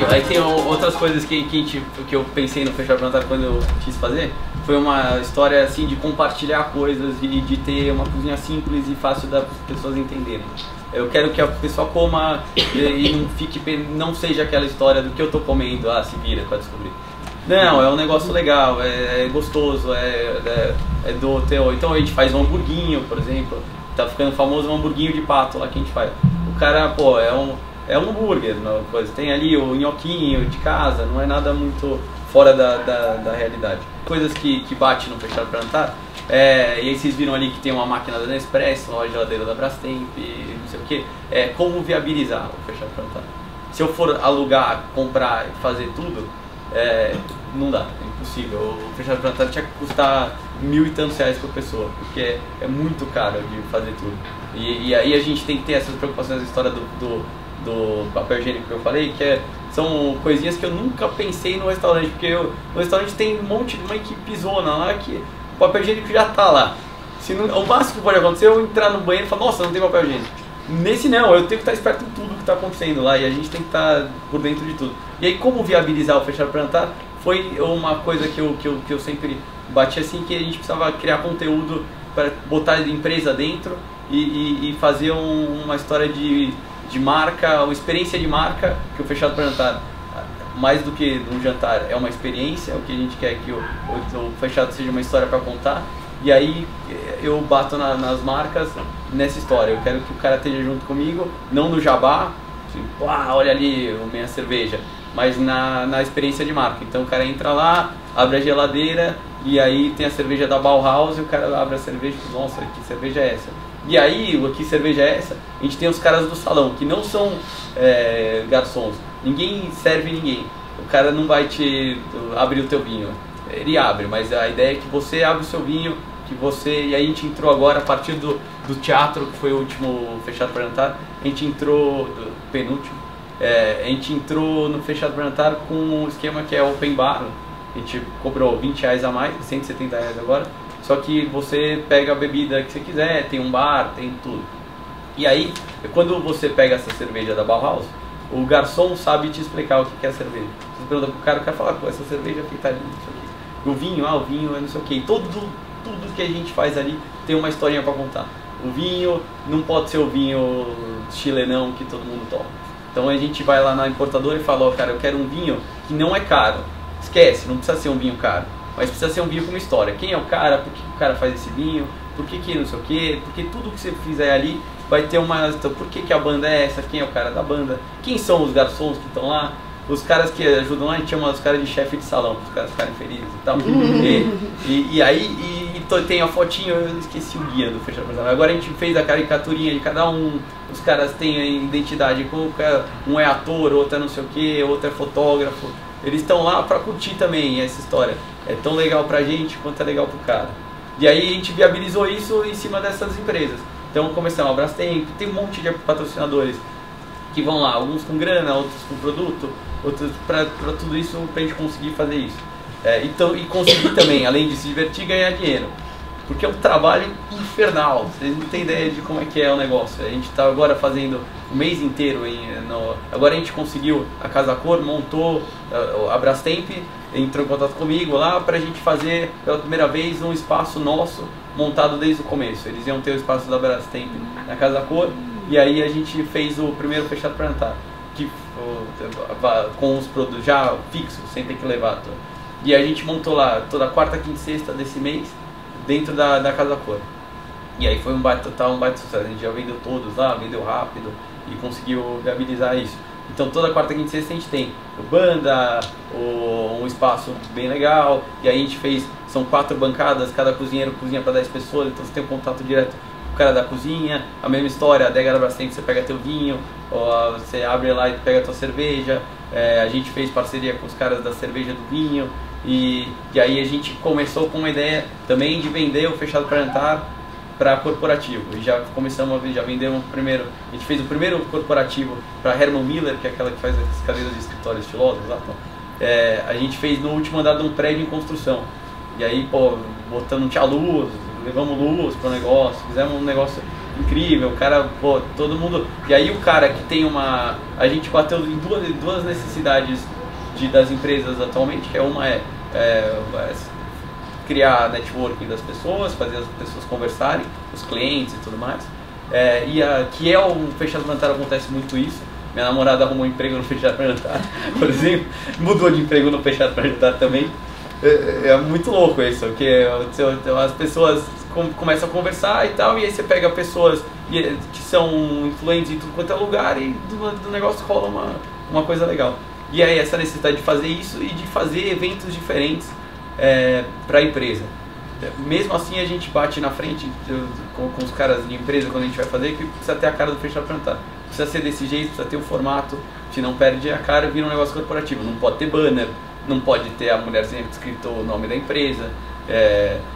Aí tem outras coisas que eu pensei no Fechado para Jantar quando eu quis fazer. Foi uma história assim de compartilhar coisas e de ter uma cozinha simples e fácil das pessoas entenderem. Eu quero que a pessoa coma e não seja aquela história do que eu tô comendo, se vira para descobrir. Não, é um negócio legal, é gostoso, é do teu. Então a gente faz um hamburguinho, por exemplo. Tá ficando famoso um hamburguinho de pato lá que a gente faz. O cara, pô, é um hambúrguer, coisa. Tem ali o nhoquinho de casa, não é nada muito fora da realidade. Coisas que bate no Fechado para Jantar E aí vocês viram ali que tem uma máquina da Nespresso, uma geladeira da Brastemp, não sei o que. Como viabilizar o fechado plantar? Se eu for alugar, comprar e fazer tudo, não dá, é impossível. O fechado plantar tinha que custar R$1.000 e tantos por pessoa, porque é muito caro de fazer tudo. E aí a gente tem que ter essas preocupações, a história do papel higiênico que eu falei, são coisinhas que eu nunca pensei no restaurante, porque no restaurante tem um monte de uma equipezona lá que o papel higiênico já tá lá. O máximo que pode acontecer é eu entrar no banheiro e falar, nossa, não tem papel higiênico. Nesse não, eu tenho que estar esperto em tudo que está acontecendo lá e a gente tem que estar por dentro de tudo. E aí como viabilizar o fechado plantar foi uma coisa que eu sempre bati assim, que a gente precisava criar conteúdo para botar a empresa dentro e fazer uma história de marca, uma experiência de marca, que o fechado plantar, mais do que um jantar, é uma experiência, o que a gente quer é que o fechado seja uma história para contar. E aí eu bato nas marcas nessa história. Eu quero que o cara esteja junto comigo, não no jabá, assim, olha ali a minha cerveja, mas na experiência de marca. Então o cara entra lá, abre a geladeira e aí tem a cerveja da Bauhaus e o cara abre a cerveja e diz, nossa, que cerveja é essa? E aí, que cerveja é essa? A gente tem os caras do salão, que não são garçons. Ninguém serve ninguém. O cara não vai te abrir o teu vinho. Ele abre, mas a ideia é que você abre o seu vinho, e aí a gente entrou agora a partir do teatro, que foi o último fechado para jantar, a gente entrou, penúltimo, a gente entrou no fechado para jantar com um esquema que é open bar. A gente cobrou R$20 a mais, R$170 agora, só que você pega a bebida que você quiser, tem um bar, tem tudo. E aí, quando você pega essa cerveja da Bauhaus, o garçom sabe te explicar o que é a cerveja. Você pergunta pro cara, o cara fala, pô, essa cerveja aqui tá ali, não sei o quê. O vinho é não sei o quê. Tudo que a gente faz ali tem uma historinha para contar. O vinho não pode ser o vinho chilenão que todo mundo toma. Então a gente vai lá na importadora e fala, cara, eu quero um vinho que não é caro. Esquece, não precisa ser um vinho caro, mas precisa ser um vinho com uma história. Quem é o cara, por que o cara faz esse vinho, por que não sei o quê, porque tudo que você fizer ali vai ter uma... Então, por que a banda é essa, quem é o cara da banda, quem são os garçons que estão lá. Os caras que ajudam lá, a gente chama os caras de chefe de salão, para os caras ficarem felizes e tal. E aí tem a fotinho, eu esqueci o guia do fechado plantar. Agora a gente fez a caricaturinha de cada um, os caras têm a identidade, um é ator, outro é não sei o que, outro é fotógrafo. Eles estão lá para curtir também essa história. É tão legal pra gente quanto é legal pro cara. E aí a gente viabilizou isso em cima dessas empresas. Então começamos a Brastemp, tem um monte de patrocinadores que vão lá, alguns com grana, outros com produto, outros para tudo isso, para a gente conseguir fazer isso. Então, e conseguir também, além de se divertir, ganhar dinheiro. Porque é um trabalho infernal, vocês não têm ideia de como é que é o negócio. A gente está agora fazendo o mês inteiro, agora a gente conseguiu, a Casa Cor montou, a Brastemp entrou em contato comigo lá para a gente fazer pela primeira vez um espaço nosso montado desde o começo. Eles iam ter o espaço da Brastemp na Casa Cor. E aí a gente fez o primeiro fechado para jantar, com os produtos já fixos, sem ter que levar. E a gente montou lá toda quarta, quinta e sexta desse mês, dentro da Casa Cor. E aí foi um baita sucesso, a gente já vendeu todos lá, vendeu rápido e conseguiu viabilizar isso. Então toda quarta, quinta e sexta a gente tem banda, um espaço bem legal, e aí a gente fez, são 4 bancadas, cada cozinheiro cozinha para 10 pessoas, então você tem um contato direto o cara da cozinha, a mesma história, a adega da Brastemp, você pega teu vinho, ou você abre lá e pega tua cerveja. A gente fez parceria com os caras da cerveja do vinho, e aí a gente começou com uma ideia também de vender o fechado para jantar para corporativo. E já começamos já vendemos o primeiro, a gente fez o primeiro corporativo para Herman Miller, que é aquela que faz as cadeiras de escritório estilosas lá. A gente fez no último andar de um prédio em construção. E aí, não tinha luz, levamos luz pro negócio, fizemos um negócio incrível, o cara, todo mundo... E aí o cara que tem a gente bateu em duas necessidades das empresas atualmente, que uma é criar networking das pessoas, fazer as pessoas conversarem, os clientes e tudo mais. Que é o fechado para jantar, acontece muito isso. Minha namorada arrumou um emprego no fechado para jantar, por exemplo, mudou de emprego no fechado para jantar também. É muito louco isso, porque as pessoas começam a conversar e tal, e aí você pega pessoas que são influentes em tudo quanto é lugar e do negócio rola uma coisa legal. E aí essa necessidade de fazer isso e de fazer eventos diferentes para a empresa. mesmo assim a gente bate na frente com os caras de empresa quando a gente vai fazer, que precisa ter a cara do Fechado Plantar. Precisa ser desse jeito, precisa ter o formato, se não perde a cara vira um negócio corporativo. Não pode ter banner, não pode ter a mulher sempre escrito o nome da empresa.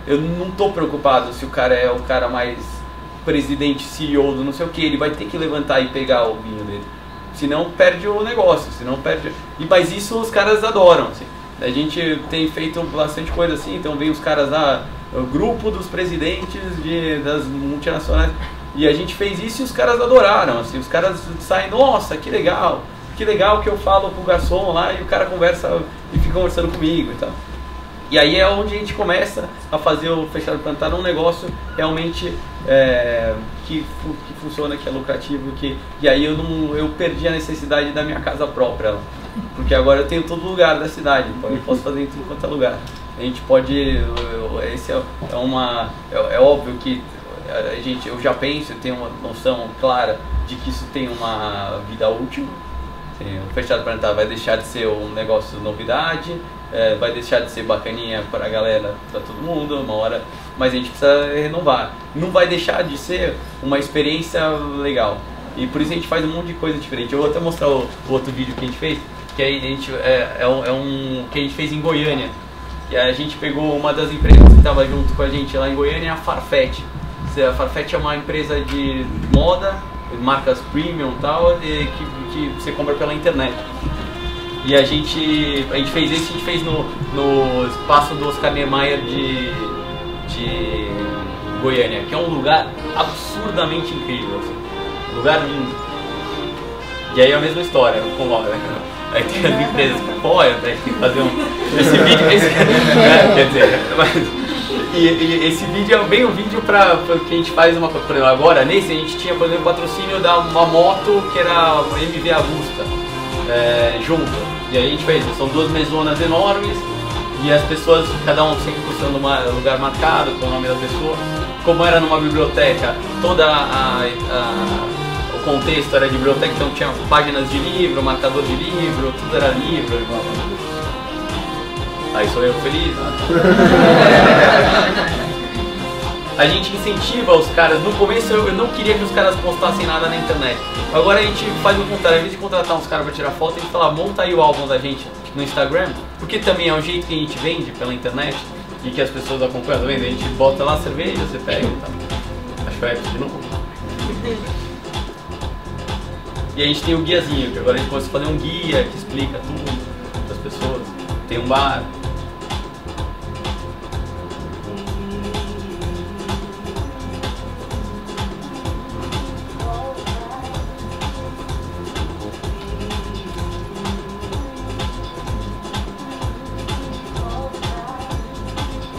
Eu não estou preocupado se o cara é o cara mais presidente, CEO do não sei o que, ele vai ter que levantar e pegar o vinho dele. Senão perde o negócio, senão perde... Mas isso os caras adoram, assim. A gente tem feito bastante coisa assim, então vem os caras lá, o grupo dos presidentes das multinacionais, e a gente fez isso e os caras adoraram, assim, os caras saem, nossa, que legal que eu falo pro garçom lá e o cara conversa e fica conversando comigo e tal. E aí é onde a gente começa a fazer o Fechado Plantar um negócio realmente que funciona, que é lucrativo, e aí eu perdi a necessidade da minha casa própria, porque agora eu tenho todo lugar da cidade, então eu posso fazer em tudo quanto é lugar. A gente pode, é óbvio que eu já penso, eu tenho uma noção clara de que isso tem uma vida útil. O Fechado Plantar vai deixar de ser um negócio de novidade, vai deixar de ser bacaninha para a galera, para todo mundo, uma hora, mas a gente precisa renovar. Não vai deixar de ser uma experiência legal, e por isso a gente faz um monte de coisa diferente. Eu vou até mostrar o outro vídeo que a gente fez, que aí a gente, que a gente fez em Goiânia, e a gente pegou uma das empresas que estava junto com a gente lá em Goiânia, a Farfetch. A Farfetch é uma empresa de moda, marcas premium e tal, que você compra pela internet. E a gente fez isso, a gente fez no espaço do Oscar Niemeyer de Goiânia, que é um lugar absurdamente incrível, assim, lugar lindo. E aí é a mesma história, aí tem as empresas que apoiam, tem que fazer esse vídeo, quer dizer, e esse vídeo é bem um vídeo para que a gente faz uma coisa. Por exemplo, agora nesse a gente tinha, por exemplo, patrocínio da uma moto que era MV Agusta, junto. E aí a gente fez, são duas mesonas enormes e as pessoas, cada um sempre buscando um lugar marcado com o nome da pessoa. Como era numa biblioteca, todo o contexto era de biblioteca, então tinha páginas de livro, marcador de livro, tudo era livro. Aí sou eu feliz, né? A gente incentiva os caras. No começo eu não queria que os caras postassem nada na internet. Agora a gente faz o contrário. Ao invés de contratar uns caras para tirar foto, a gente fala, monta aí o álbum da gente no Instagram, porque também é um jeito que a gente vende pela internet e que as pessoas acompanham, tá vendo? A gente bota lá a cerveja, você pega e tal. Acho que é de novo. E a gente tem o guiazinho, que agora a gente começa a fazer um guia que explica tudo para as pessoas. Tem um bar.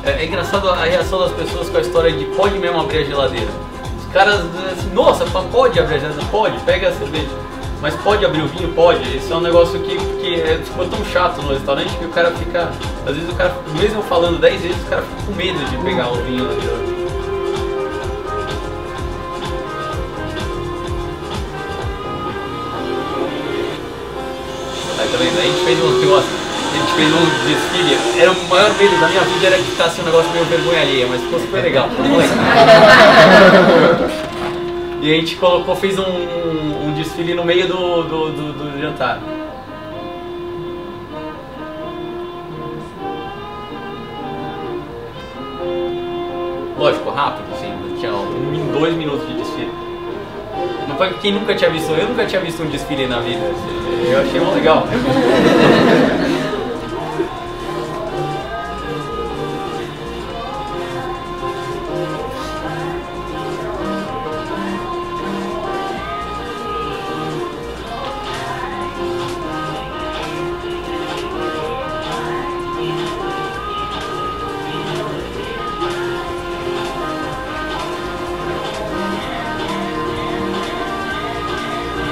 É engraçado a reação das pessoas com a história de pode mesmo abrir a geladeira. Os caras assim, nossa, pode abrir a geladeira? Pode, pega a cerveja. Mas pode abrir o vinho? Pode. Esse é um negócio que ficou tão chato no restaurante que o cara fica... Às vezes o cara, mesmo falando 10 vezes, o cara fica com medo de pegar o vinho na geladeira. Aí também a gente fez um negócio. A gente fez um desfile, era o maior medo da minha vida, era que ficasse um negócio meio vergonha alheia, mas ficou super legal, ficou legal. E a gente fez um desfile no meio do jantar. Lógico, rápido, assim, tinha 2 minutos de desfile. Não foi quem nunca tinha visto, eu nunca tinha visto um desfile na vida, eu achei muito legal.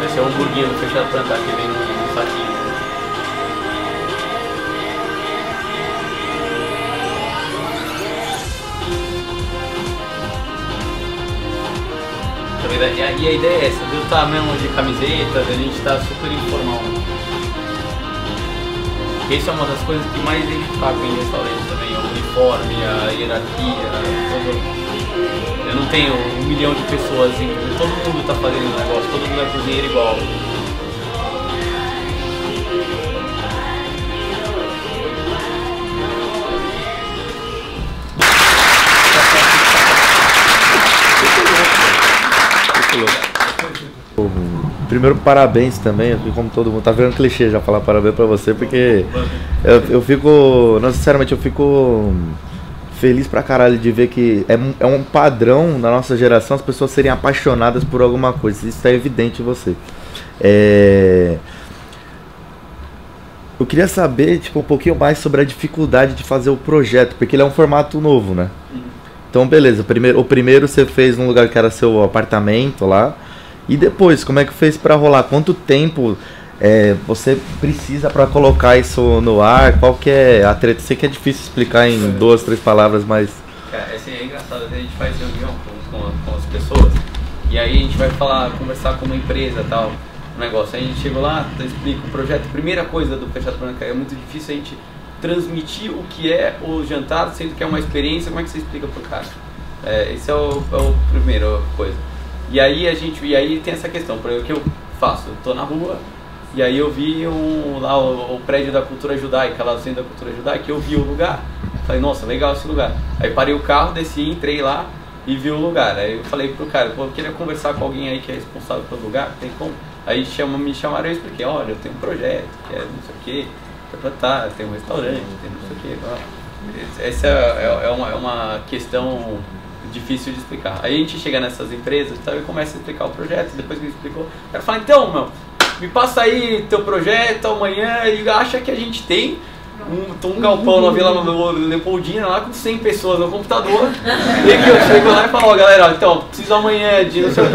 Esse é o hamburguinho do Fechado Plantar que vem no saquinho. E a ideia é essa, de estar mesmo de camiseta, a gente está super informal. Isso é uma das coisas que mais enche o saco em restaurante também, é o uniforme. uniforme, a hierarquia, eu não tenho 1 milhão de pessoas, assim, todo mundo está fazendo um negócio, todo mundo é cozinheiro igual. Primeiro, parabéns também, como todo mundo tá virando clichê já falar parabéns pra você, porque eu fico, não, sinceramente, eu fico feliz pra caralho de ver que é um padrão na nossa geração as pessoas serem apaixonadas por alguma coisa, isso é evidente em você. Eu queria saber, tipo, um pouquinho mais sobre a dificuldade de fazer o projeto, porque ele é um formato novo, né? Então, beleza, o primeiro você fez num lugar que era seu apartamento lá. E depois, como é que fez pra rolar? Quanto tempo você precisa pra colocar isso no ar? Qual que é a treta? Sei que é difícil explicar em 2, 3 palavras, mas... Cara, assim, é engraçado, a gente faz reunião com as pessoas e aí a gente vai conversar com uma empresa e tal, um negócio. Aí a gente chega lá, explica o projeto. Primeira coisa do Fechado Branca, é muito difícil a gente transmitir o que é o jantar, sendo que é uma experiência. Como é que você explica pro cara? Esse é o primeiro coisa. E aí tem essa questão, por exemplo, o que eu faço? Eu tô na rua e aí eu vi lá o prédio da cultura judaica, lá o centro da cultura judaica, eu vi o lugar. Falei, nossa, legal esse lugar. Aí parei o carro, desci, entrei lá e vi o lugar. Aí eu falei pro cara, pô, eu queria conversar com alguém aí que é responsável pelo lugar, tem como? Aí me chamaram e eu expliquei, olha, eu tenho um projeto, que é não sei o que, tem um restaurante, tem não sei o que. Essa é uma questão difícil de explicar. Aí a gente chega nessas empresas e começa a explicar o projeto. Depois que ele explicou, o cara fala, então, meu, me passa aí teu projeto amanhã. E acha que a gente tem um galpão na Vila Leopoldina lá com 100 pessoas no computador. E aqui eu chego lá e falo, ó, galera, então, preciso amanhã de não sei o quê.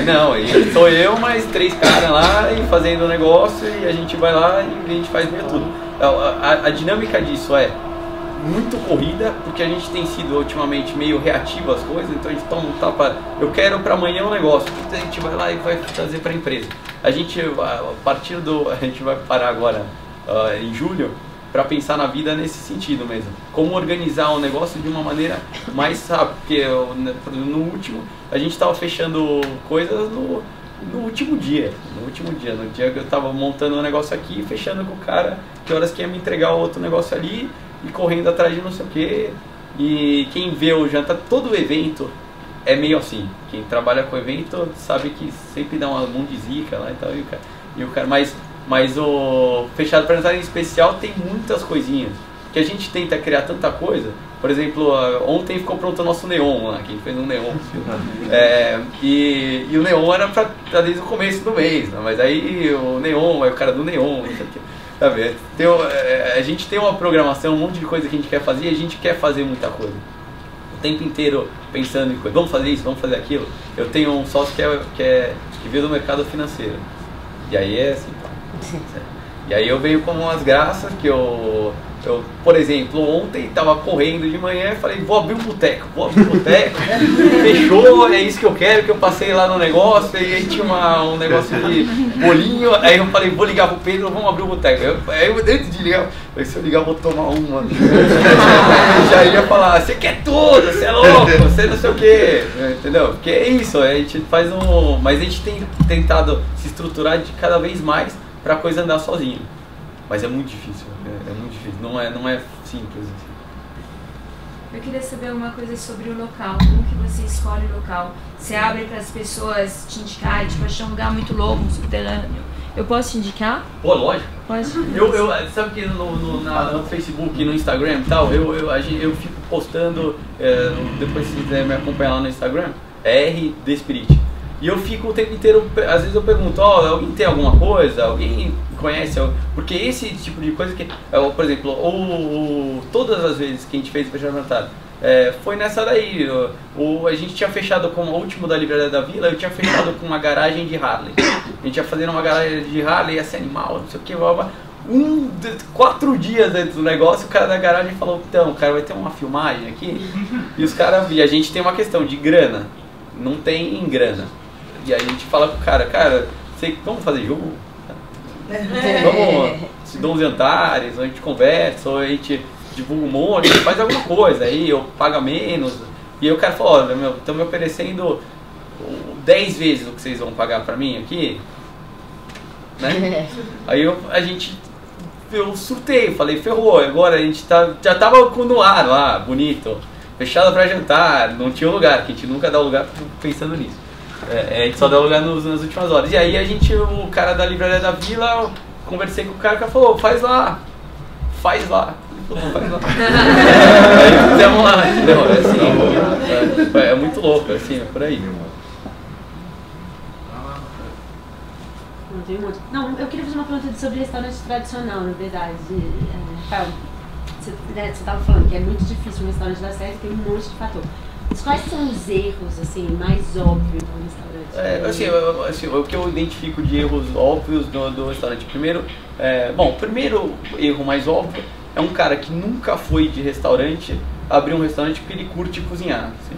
Não, e sou eu, mais 3 caras lá e fazendo o negócio, e a gente vai lá e a gente faz meio tudo. A dinâmica disso é muito corrida, porque a gente tem sido ultimamente meio reativo às coisas, então a gente toma um tapa, eu quero para amanhã um negócio, então a gente vai lá e vai trazer para a empresa. A gente vai parar agora em julho para pensar na vida nesse sentido mesmo, como organizar um negócio de uma maneira mais rápida, porque no último a gente estava fechando coisas no último dia, no dia que eu estava montando um negócio aqui, fechando com o cara que horas que ia me entregar o outro negócio ali, e correndo atrás de não sei o que. E quem vê o jantar, todo evento é meio assim. Quem trabalha com evento sabe que sempre dá uma mão de zica lá e tal. E o cara, mas o Fechado para Jantar em especial tem muitas coisinhas que a gente tenta criar tanta coisa. Por exemplo, ontem ficou pronto o nosso neon lá, que a gente fez um neon. E o neon era pra desde o começo do mês, né? Mas aí o neon, aí o cara do neon, não sei o que. Sabe? A gente tem uma programação, um monte de coisa que a gente quer fazer, e a gente quer fazer muita coisa. O tempo inteiro pensando em coisa, vamos fazer isso, vamos fazer aquilo. Eu tenho um sócio que veio do mercado financeiro. E aí é assim, e aí eu venho como umas graças que eu, por exemplo, ontem estava correndo de manhã e falei, vou abrir um boteco, fechou, é isso que eu quero, que eu passei lá no negócio, e aí tinha um negócio de bolinho, aí eu falei, vou ligar pro Pedro, vamos abrir um boteco. Aí eu, antes de ligar, falei, se eu ligar eu vou tomar uma. Já ia falar, você quer tudo, você é louco, você não sei o que, entendeu? Porque é isso, a gente faz mas a gente tem tentado se estruturar de cada vez mais pra coisa andar sozinha. Mas é muito difícil, é muito difícil, não é simples assim. Eu queria saber alguma coisa sobre o local, como que você escolhe o local? Você abre para as pessoas te indicarem, tipo, achar um lugar muito louco, um subterrâneo. Eu posso te indicar? Pô, lógico. Pode. Sabe que no Facebook, no Instagram e tal, eu fico postando, depois se quiser me acompanhar lá no Instagram, RD Spirit. E eu fico o tempo inteiro, às vezes eu pergunto, alguém tem alguma coisa? Alguém conhece? Porque esse tipo de coisa que, por exemplo, todas as vezes que a gente fez o Fechado Jantar, foi nessa daí. A gente tinha fechado com o último da Livraria da Vila, eu tinha fechado com uma garagem de Harley. A gente ia fazer uma garagem de Harley, ia ser animal, não sei o que, 4 dias antes do negócio, o cara da garagem falou, então, cara, vai ter uma filmagem aqui. E a gente tem uma questão de grana, não tem grana. E aí a gente fala pro cara, vamos fazer jogo? Vamos, te dou uns jantares, ou a gente conversa, ou a gente divulga um monte, a gente faz alguma coisa, aí eu pago menos. E aí o cara falou, olha, meu, estão me oferecendo 10 vezes o que vocês vão pagar pra mim aqui, né? Aí eu surtei, falei, ferrou, agora a gente já tava no ar lá, bonito, fechado pra jantar, não tinha lugar, que a gente nunca dá lugar pensando nisso. A gente só dá lugar nas últimas horas. E aí o cara da livraria da Vila, conversei com o cara falou, faz lá. Faz lá. Aí fizemos lá, entendeu? É muito louco, assim, é por aí. Não, eu queria fazer uma pergunta sobre restaurante tradicional, na verdade. Rafael, você estava falando que é muito difícil um restaurante dar certo, tem um monte de fator. Mas quais são os erros, assim, mais óbvios do restaurante? O que eu identifico de erros óbvios do restaurante. Primeiro, o primeiro erro mais óbvio é um cara que nunca foi de restaurante abrir um restaurante porque ele curte cozinhar. Assim.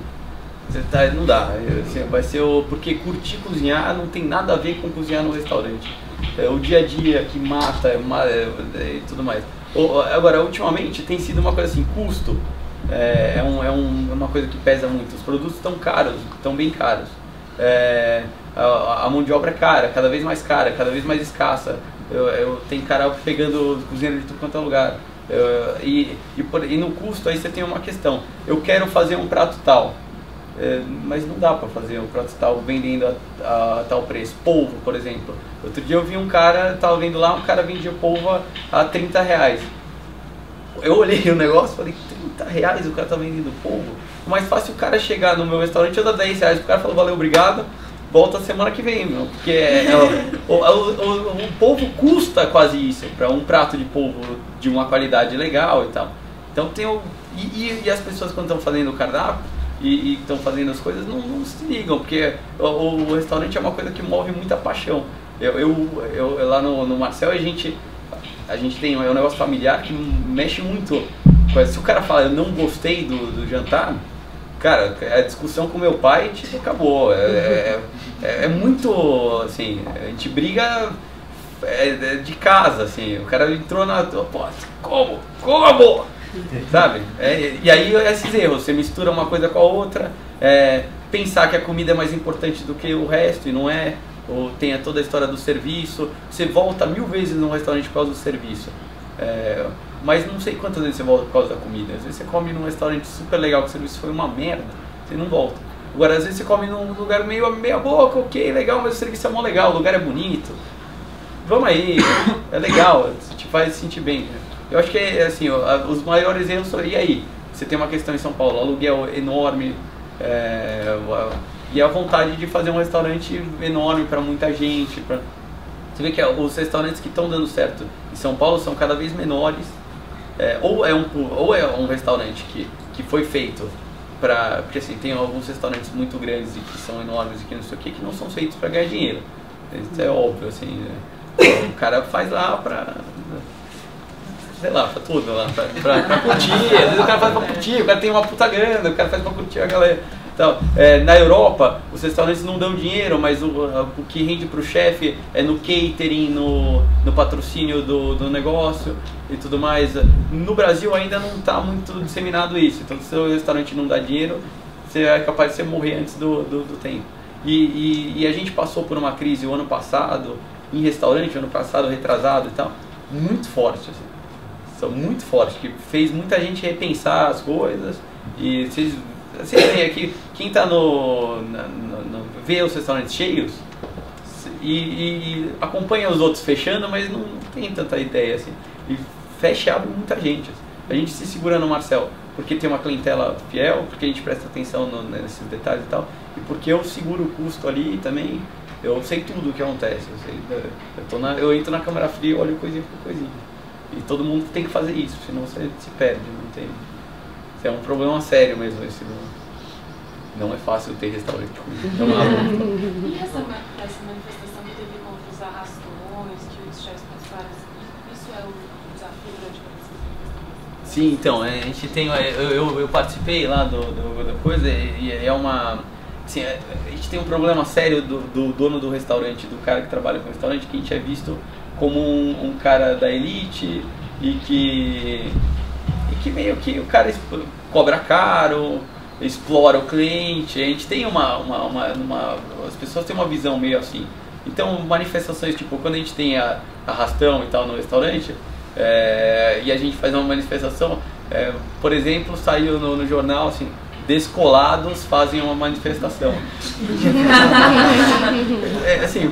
Não dá, assim, vai ser porque curtir cozinhar não tem nada a ver com cozinhar no restaurante. É o dia a dia que mata e tudo mais. Agora, ultimamente tem sido uma coisa assim, custo uma coisa que pesa muito. Os produtos estão caros, estão bem caros. A mão de obra é cara, cada vez mais cara, cada vez mais escassa. Tem cara pegando cozinha de tudo quanto é lugar. E no custo aí você tem uma questão. Eu quero fazer um prato tal, mas não dá para fazer um prato tal vendendo a tal preço. Polvo, por exemplo. Outro dia eu vi um cara, tava vendo lá, um cara vendia polvo a 30 reais. Eu olhei o negócio e falei, 30 reais o cara tá vendendo polvo? É mais fácil o cara chegar no meu restaurante e dar 10 reais. O cara falou, valeu, obrigado, volta semana que vem, meu. Porque o polvo custa quase isso, para um prato de polvo de uma qualidade legal e tal. Então tem e as pessoas quando estão fazendo o cardápio e estão fazendo as coisas não se ligam, porque o restaurante é uma coisa que move muita paixão. Eu lá no Marcel a gente tem um negócio familiar que mexe muito. Se o cara fala, eu não gostei do jantar, cara, a discussão com meu pai, tipo, acabou. É muito, assim, a gente briga de casa, assim. O cara entrou pô, como? Sabe? E aí esses erros, você mistura uma coisa com a outra, pensar que a comida é mais importante do que o resto e não é. Ou tenha toda a história do serviço, você volta 1000 vezes num restaurante por causa do serviço, mas não sei quantas vezes você volta por causa da comida. Às vezes você come num restaurante super legal que o serviço foi uma merda, você não volta. Agora às vezes você come num lugar meia boca, ok, legal, mas o serviço é mó legal, o lugar é bonito, vamos aí, é legal, te faz sentir bem. Eu acho que assim, os maiores erros são, e aí? Você tem uma questão em São Paulo, aluguel enorme, e a vontade de fazer um restaurante enorme para muita gente. Você vê que os restaurantes que estão dando certo em São Paulo são cada vez menores, ou é um restaurante que foi feito para... Porque assim, tem alguns restaurantes muito grandes e que são enormes e que não sei o que não são feitos para ganhar dinheiro. Isso é óbvio, assim. O cara faz lá para... sei lá, pra tudo lá, pra curtir. Às vezes o cara faz pra curtir, o cara tem uma puta grana, o cara faz pra curtir a galera. Então, na Europa, os restaurantes não dão dinheiro, mas o que rende pro chefe é no catering, no patrocínio do negócio e tudo mais. No Brasil ainda não está muito disseminado isso, então se o restaurante não dá dinheiro, você é capaz de você morrer antes do tempo. E a gente passou por uma crise o ano passado, em restaurante, ano passado, retrasado e tal, muito forte, assim. Muito forte, que fez muita gente repensar as coisas. E vocês veem aqui, quem está vê os restaurantes cheios e acompanha os outros fechando, mas não tem tanta ideia assim. E fecha e abre muita gente. Assim. A gente se segura no Marcel porque tem uma clientela fiel, porque a gente presta atenção nesses detalhes e tal, e porque eu seguro o custo ali também. Eu sei tudo o que acontece. Eu entro na câmera fria e olho coisinha por coisinha. E todo mundo tem que fazer isso, senão você se perde, não tem... É um problema sério mesmo esse. Não é fácil ter restaurante com isso. E essa manifestação que teve contra os arrastões, que os chefes participaram, isso é um desafio grande para vocês? Sim, então, a gente tem... Eu participei lá da coisa e é uma... Assim, a gente tem um problema sério do dono do restaurante, do cara que trabalha com o restaurante, que a gente é visto como um cara da elite e que que meio que o cara cobra caro, explora o cliente. A gente tem as pessoas têm uma visão meio assim. Então, manifestações tipo, quando a gente tem arrastão e tal no restaurante, e a gente faz uma manifestação, por exemplo, saiu no jornal assim, descolados fazem uma manifestação. Assim,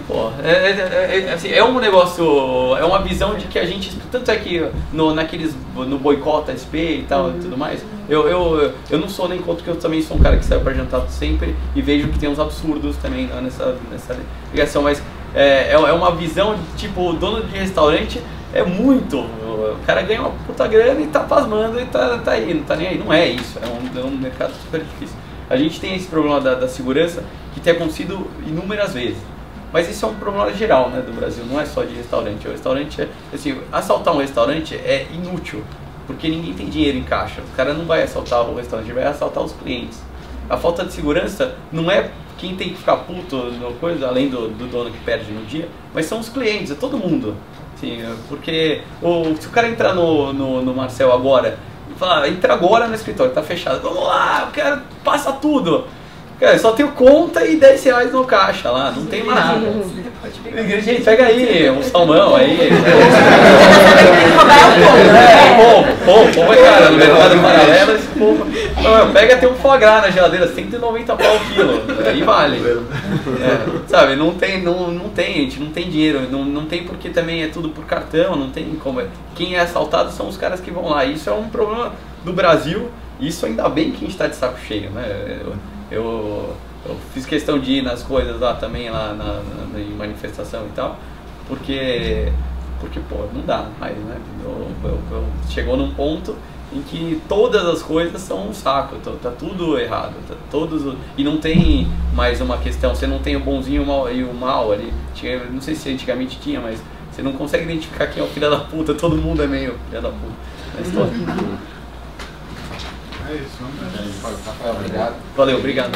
é um negócio, é uma visão de que a gente, tanto é que no boicota SP e tal e tudo mais, eu não sou nem contra, que eu também sou um cara que sai para jantar sempre e vejo que tem uns absurdos também nessa ligação, mas é uma visão de tipo, o dono de restaurante é muito, o cara ganha uma puta grana e tá pasmando e tá aí, não tá nem aí, não é isso, é um mercado super difícil. A gente tem esse problema da segurança que tem acontecido inúmeras vezes, mas isso é um problema geral, né, do Brasil, não é só de restaurante. O restaurante assim, assaltar um restaurante é inútil, porque ninguém tem dinheiro em caixa, o cara não vai assaltar o restaurante, vai assaltar os clientes. A falta de segurança não é quem tem que ficar puto no coisa, além do dono que perde no dia, mas são os clientes, é todo mundo. Sim, porque se o cara entrar no Marcel agora e falar, entra agora no escritório, tá fechado, vamos lá, eu quero, passa tudo. Cara, só tenho conta e R$10 no caixa lá, não tem mais nada. Gente, pega aí um salmão aí. Pombo é cara, no mercado paralelo, esse pombo. Pega até um foie gras na geladeira, 190 pau o quilo, aí vale. Sabe, não tem, gente, não tem dinheiro, não tem porque também é tudo por cartão, não tem como. Quem é assaltado são os caras que vão lá. Isso é um problema do Brasil, isso ainda bem que a gente está de saco cheio, né? Eu fiz questão de ir nas coisas lá também, lá em manifestação e tal, porque pô, não dá mais, né? Chegou num ponto em que todas as coisas são um saco, tá tudo errado, e não tem mais uma questão, você não tem o bonzinho e o mal ali, não sei se antigamente tinha, mas você não consegue identificar quem é o filho da puta, todo mundo é meio filho da puta na história. É isso, vamos. Rafael, obrigado. Valeu, obrigado.